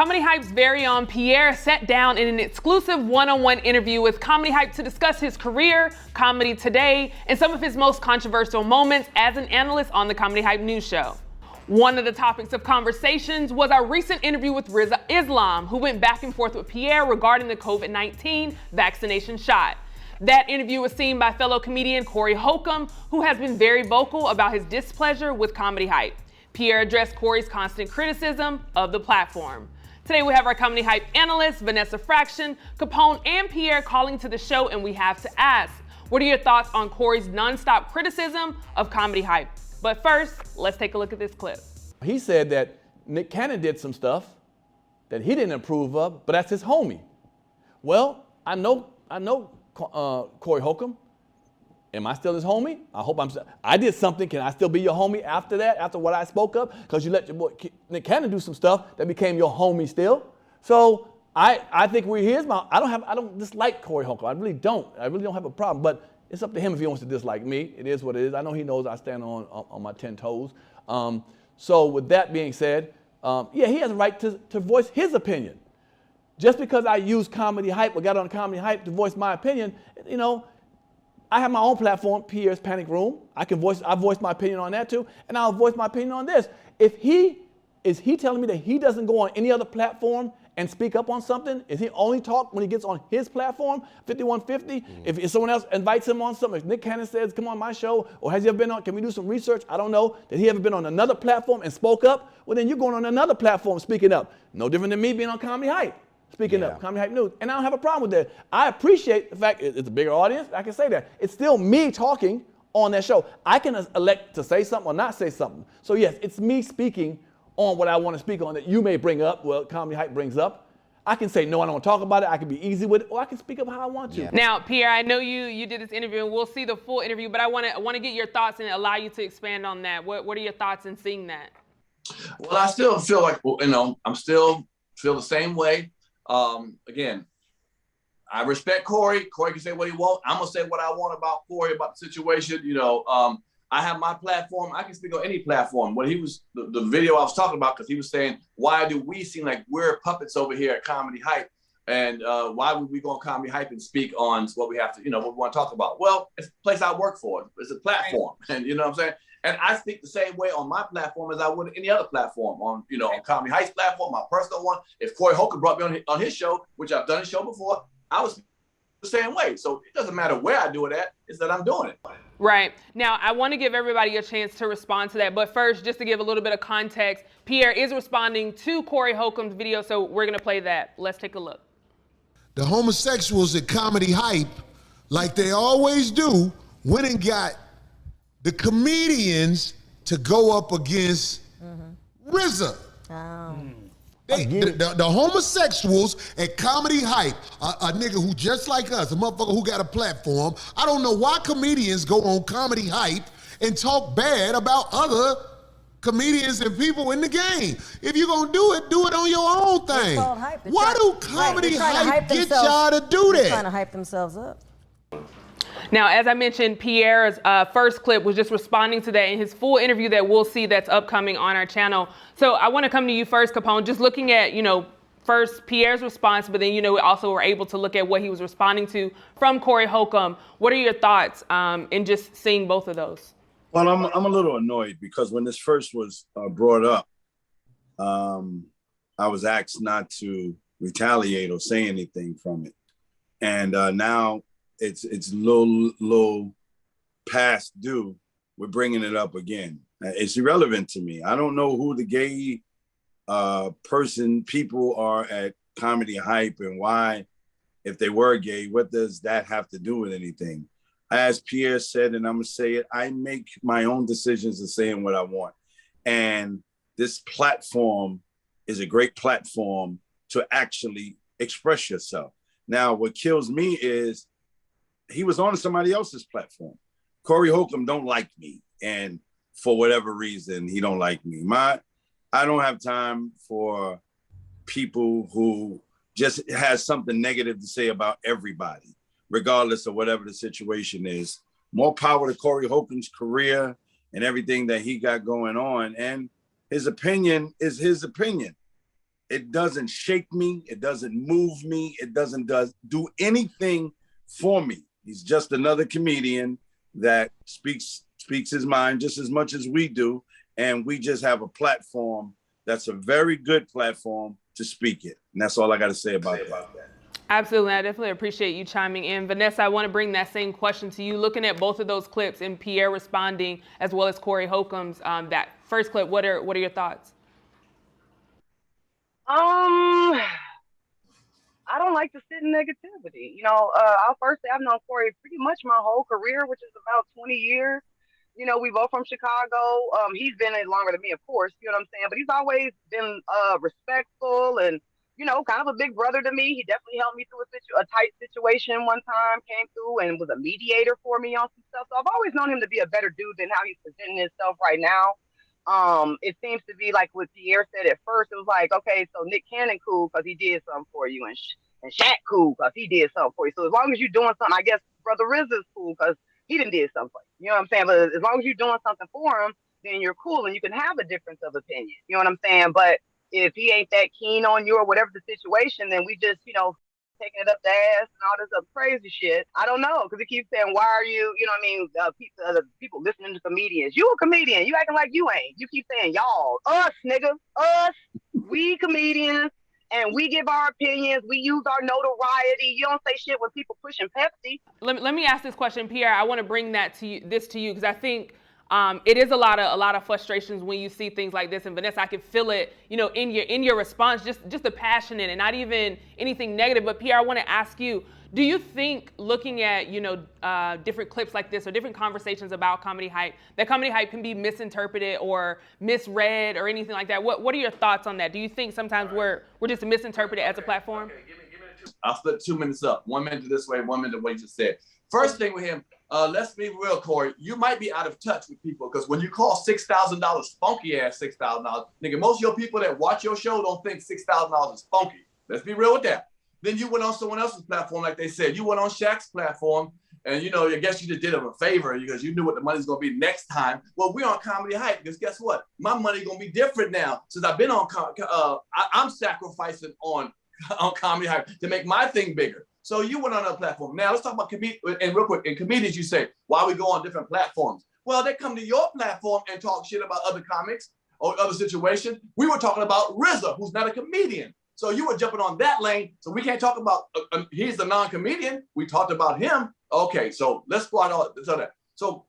Comedy Hype's very own Pierre sat down in an exclusive one-on-one interview with Comedy Hype to discuss his career, comedy today, and some of his most controversial moments as an analyst on the Comedy Hype news show. One of the topics of conversations was our recent interview with Rizza Islam, who went back and forth with Pierre regarding the COVID-19 vaccination shot. That interview was seen by fellow comedian Corey Holcomb, who has been very vocal about his displeasure with Comedy Hype. Pierre addressed Corey's constant criticism of the platform. Today we have our Comedy Hype analysts, Vanessa, Capone, and Pierre calling to the show, and we have to ask, what are your thoughts on Corey's nonstop criticism of Comedy Hype? But first, let's take a look at this clip. He said that Nick Cannon did some stuff that he didn't approve of, but that's his homie. Well, I know Corey Holcomb. Am I still his homie? I did something. Can I still be your homie after that, after what I spoke up? Because you let your boy Nick Cannon do some stuff that became your homie still. So I think I don't dislike Corey Holcomb. I really don't have a problem. But it's up to him if he wants to dislike me. It is what it is. I know he knows I stand on my 10 toes. So with that being said, yeah, he has a right to voice his opinion. Just because I use Comedy Hype or got on Comedy Hype to voice my opinion, you know, I have my own platform, Pierre's Panic Room. I voice my opinion on that too, and I'll voice my opinion on this. Is he telling me that he doesn't go on any other platform and speak up on something? Is he only talk when he gets on his platform, 5150? If someone else invites him on something, if Nick Cannon says, come on my show, or has he ever been on, can we do some research? I don't know. Did he ever been on another platform and spoke up? Well, then you're going on another platform speaking up. No different than me being on Comedy Hype. Speaking up, Comedy Hype News. And I don't have a problem with that. I appreciate the fact it's a bigger audience. I can say that. It's still me talking on that show. I can elect to say something or not say something. So yes, it's me speaking on what I want to speak on that you may bring up, well, Comedy Hype brings up. I can say, no, I don't want to talk about it. I can be easy with it, or I can speak up how I want to. Yeah. Now, Pierre, I know you did this interview, and we'll see the full interview, but I want to get your thoughts and allow you to expand on that. What are your thoughts in seeing that? Well, I still feel like, I'm still feel the same way. Again, I respect Corey. Corey can say what he wants. I'm gonna say what I want about Corey, about the situation. I have my platform. I can speak on any platform. When he was the video I was talking about, because he was saying, why do we seem like we're puppets over here at Comedy Hype? And why would we go on Comedy Hype and speak on what we have to, what we want to talk about? Well, it's a place I work for. It's a platform, and you know what I'm saying? And I speak the same way on my platform as I would any other platform, on Comedy Hype's platform, my personal one. If Corey Holcomb brought me on his show, which I've done his show before, I was the same way. So it doesn't matter where I do it at, it's that I'm doing it. Right. Now, I want to give everybody a chance to respond to that. But first, just to give a little bit of context, Pierre is responding to Corey Holcomb's video, so we're going to play that. Let's take a look. The homosexuals at Comedy Hype, like they always do, went and got the comedians to go up against RZA. Oh. The homosexuals at Comedy Hype, a nigga who just like us, a motherfucker who got a platform. I don't know why comedians go on Comedy Hype and talk bad about other comedians and people in the game. If you're gonna do it on your own thing. Why do Comedy Hype get y'all to do that? They're trying to hype themselves up. Now, as I mentioned, Pierre's first clip was just responding to that in his full interview that we'll see that's upcoming on our channel. So I want to come to you first, Capone, just looking at, first Pierre's response, but then, we also were able to look at what he was responding to from Corey Holcomb. What are your thoughts in just seeing both of those? Well, I'm a little annoyed because when this first was brought up, I was asked not to retaliate or say anything from it. And now it's low past due. We're bringing it up again. It's irrelevant to me. I don't know who the gay people are at Comedy Hype and why, if they were gay, what does that have to do with anything? As Pierre said, and I'm gonna say it, I make my own decisions of saying what I want. And this platform is a great platform to actually express yourself. Now, what kills me is he was on somebody else's platform. Corey Holcomb don't like me. And for whatever reason, he don't like me. I don't have time for people who just has something negative to say about everybody, regardless of whatever the situation is. More power to Corey Holcomb's career and everything that he got going on. And his opinion is his opinion. It doesn't shake me. It doesn't move me. It doesn't do anything for me. He's just another comedian that speaks his mind just as much as we do. And we just have a platform that's a very good platform to speak it. And that's all I got to say about that. Absolutely. I definitely appreciate you chiming in. Vanessa, I want to bring that same question to you. Looking at both of those clips and Pierre responding, as well as Corey Holcomb's that first clip, what are your thoughts? I don't like to sit in negativity. I'll first say I've known Corey pretty much my whole career, which is about 20 years. We both from Chicago. He's been in longer than me, of course, you know what I'm saying? But he's always been respectful and, kind of a big brother to me. He definitely helped me through a tight situation one time, came through and was a mediator for me on some stuff. So I've always known him to be a better dude than how he's presenting himself right now. It seems to be like what Pierre said at first. It was like, okay, so Nick Cannon cool because he did something for you, and Shaq cool because he did something for you. So as long as you're doing something, I guess Brother Rizza's cool because he didn't did something for you. You know what I'm saying? But as long as you're doing something for him, then you're cool and you can have a difference of opinion. You know what I'm saying? But if he ain't that keen on you or whatever the situation, then we just, taking it up the ass and all this other crazy shit. I don't know, because he keeps saying, why are you, people listening to comedians. You a comedian. You acting like you ain't. You keep saying y'all. Us, nigga. Us. We comedians. And we give our opinions. We use our notoriety. You don't say shit when people pushing Pepsi. Let me ask this question, Pierre. I want to bring that to you, because I think it is a lot of frustrations when you see things like this. And Vanessa, I can feel it, in your response, just the passionate and not even anything negative. But Pierre, I want to ask you, do you think looking at, different clips like this or different conversations about comedy hype, that comedy hype can be misinterpreted or misread or anything like that? What are your thoughts on that? Do you think sometimes we're just misinterpreted as a platform? Okay, give me 2 minutes. I'll split 2 minutes up. 1 minute this way, 1 minute what you just said. First thing with him, let's be real, Corey. You might be out of touch with people because when you call $6,000 funky ass $6,000, nigga, most of your people that watch your show don't think $6,000 is funky. Let's be real with that. Then you went on someone else's platform, like they said. You went on Shaq's platform, and I guess you just did him a favor because you knew what the money's gonna be next time. Well, we're on Comedy Hype because guess what? My money gonna be different now since I've been on. I'm sacrificing on Comedy Hype to make my thing bigger. So you went on a platform. Now let's talk about and real quick. In comedians, you say why we go on different platforms. Well, they come to your platform and talk shit about other comics or other situations. We were talking about RZA, who's not a comedian. So you were jumping on that lane. So we can't talk about, he's a non-comedian. We talked about him. Okay, so let's go out that. So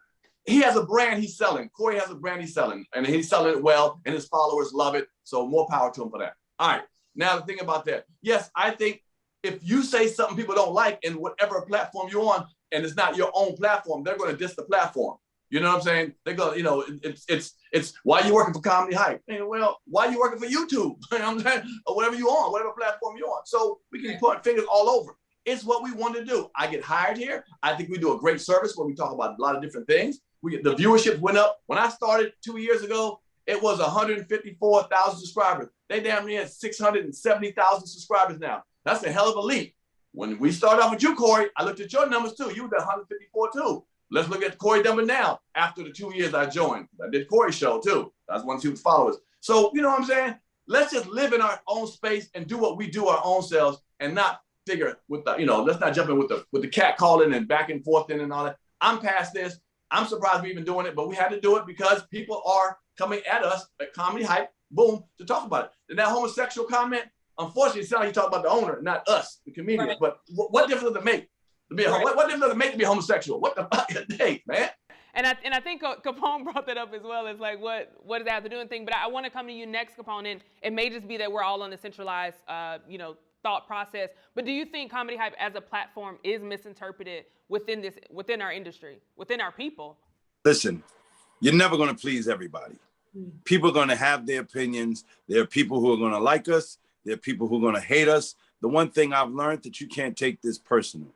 he has a brand he's selling. Corey has a brand he's selling, and he's selling it well, and his followers love it. So more power to him for that. All right, now the thing about that. Yes, I think if you say something people don't like in whatever platform you're on, and it's not your own platform, they're going to diss the platform. You know what I'm saying? They're going to, it's why you working for Comedy Hype? And, well, why you working for YouTube? You know what I'm saying? Or whatever you're on, whatever platform you're on. So we can point fingers all over. It's what we want to do. I get hired here. I think we do a great service where we talk about a lot of different things. The viewership went up. When I started 2 years ago, it was 154,000 subscribers. They damn near 670,000 subscribers now. That's a hell of a leap. When we started off with you, Corey, I looked at your numbers too. You were at 154 too. Let's look at Corey number now. After the 2 years I joined, I did Corey's show too. That's one of his followers. So you know what I'm saying? Let's just live in our own space and do what we do our own selves, and not figure with the, let's not jump in with the cat calling and back and forth and all that. I'm past this. I'm surprised we're even doing it, but we had to do it because people are coming at us at Comedy Hype, boom, to talk about it. And that homosexual comment, unfortunately, it sounds like you talk about the owner, not us, the comedians. Right. But what difference does it make? What difference does it make to be homosexual? What the fuck is it, man? And I think Capone brought that up as well. It's like, what does that have to do with anything? But I want to come to you next, Capone, and it may just be that we're all on a centralized, thought process. But do you think Comedy Hype as a platform is misinterpreted within our industry, within our people? Listen, you're never going to please everybody. People are going to have their opinions. There are people who are going to like us. There are people who are going to hate us. The one thing I've learned that you can't take this personal.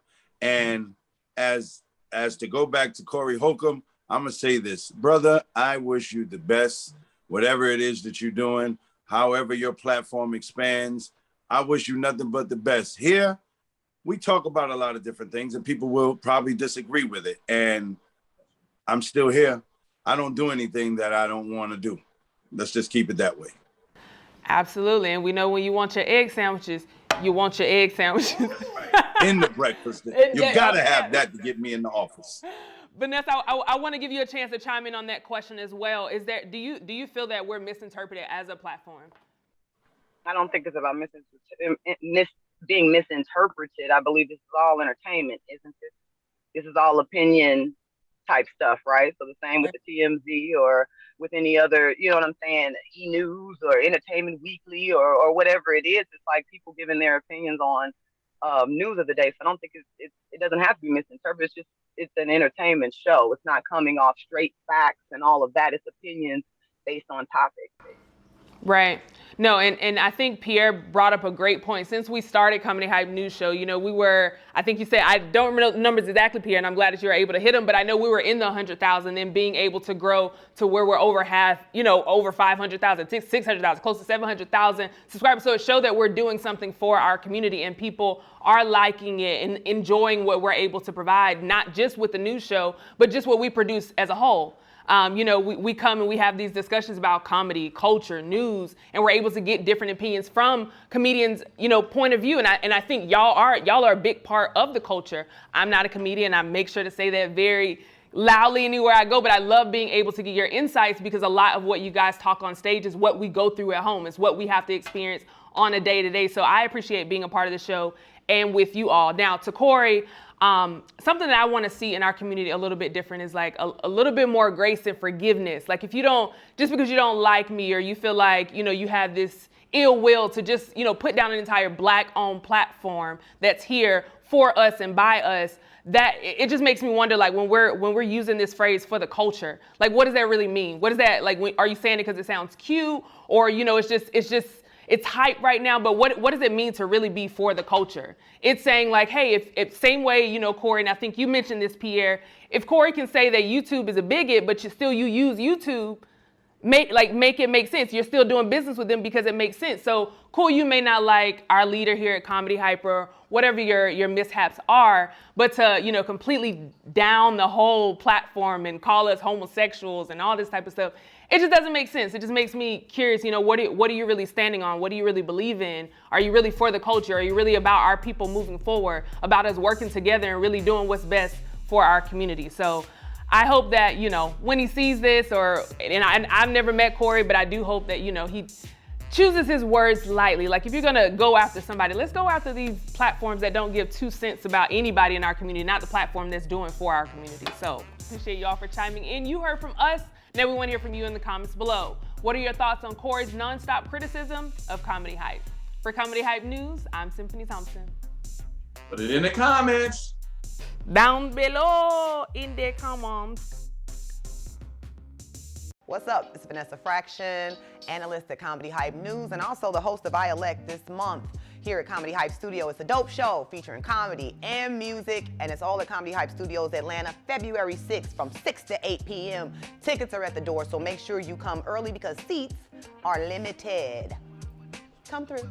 And as to go back to Corey Holcomb, I'm going to say this, brother, I wish you the best, whatever it is that you're doing, however your platform expands. I wish you nothing but the best. Here, we talk about a lot of different things and people will probably disagree with it. And I'm still here. I don't do anything that I don't want to do. Let's just keep it that way. Absolutely, and we know when you want your egg sandwiches, you want your egg sandwiches. In the breakfast. You gotta have that to get me in the office. Vanessa, I want to give you a chance to chime in on that question as well. Do you feel that we're misinterpreted as a platform? I don't think it's about being misinterpreted. I believe this is all entertainment, isn't it? This is all opinion type stuff, right? So the same with the TMZ or with any other, you know what I'm saying, E-News or Entertainment Weekly or whatever it is. It's like people giving their opinions on news of the day. So I don't think it doesn't have to be misinterpreted. It's an entertainment show. It's not coming off straight facts and all of that. It's opinions based on topics. Right. No, and I think Pierre brought up a great point. Since we started Comedy Hype News Show, you know, we were, I think you said, I don't remember the numbers exactly, Pierre, and I'm glad that you were able to hit them, but I know we were in the 100,000 and being able to grow to where we're over half, you know, over 500,000, 600,000, close to 700,000 subscribers. So it showed that we're doing something for our community and people are liking it and enjoying what we're able to provide, not just with the news show, but just what we produce as a whole. You know, we come and we have these discussions about comedy, culture, news, and we're able to get different opinions from comedians, you know, point of view. And I think y'all are a big part of the culture. I'm not a comedian. I make sure to say that very loudly anywhere I go, but I love being able to get your insights because a lot of what you guys talk on stage is what we go through at home. It's what we have to experience on a day-to-day. So I appreciate being a part of the show and with you all. Now, to Corey, something that I want to see in our community a little bit different is like a little bit more grace and forgiveness. Like if you don't, just because you don't like me or you feel like, you know, you have this ill will to just, you know, put down an entire Black-owned platform that's here for us and by us, that it just makes me wonder, like when we're using this phrase for the culture, like what does that really mean? What is that like? Are you saying it because it sounds cute, or you know, it's hype right now, but what does it mean to really be for the culture? It's saying like, hey, if same way, you know, Corey, and I think you mentioned this, Pierre, if Corey can say that YouTube is a bigot, but you use YouTube, make it make sense. You're still doing business with them because it makes sense. So cool, you may not like our leader here at Comedy Hyper, whatever your mishaps are, but to, you know, completely down the whole platform and call us homosexuals and all this type of stuff, it just doesn't make sense. It just makes me curious, you know, what are you really standing on? What do you really believe in? Are you really for the culture? Are you really about our people moving forward, about us working together and really doing what's best for our community? So I hope that, you know, when he sees this, I've never met Corey, but I do hope that, you know, he chooses his words lightly. Like if you're gonna go after somebody, let's go after these platforms that don't give 2 cents about anybody in our community, not the platform that's doing for our community. So appreciate y'all for chiming in. You heard from us. Now we want to hear from you in the comments below. What are your thoughts on Corey's nonstop criticism of Comedy Hype? For Comedy Hype News, I'm Symphony Thompson. Put it in the comments. Down below in the comments. What's up? It's Vanessa Fraction, analyst at Comedy Hype News, and also the host of I Elect this month here at Comedy Hype Studio. It's a dope show featuring comedy and music, and it's all at Comedy Hype Studios Atlanta, February 6th from 6 to 8 p.m. Tickets are at the door, so make sure you come early because seats are limited. Come through.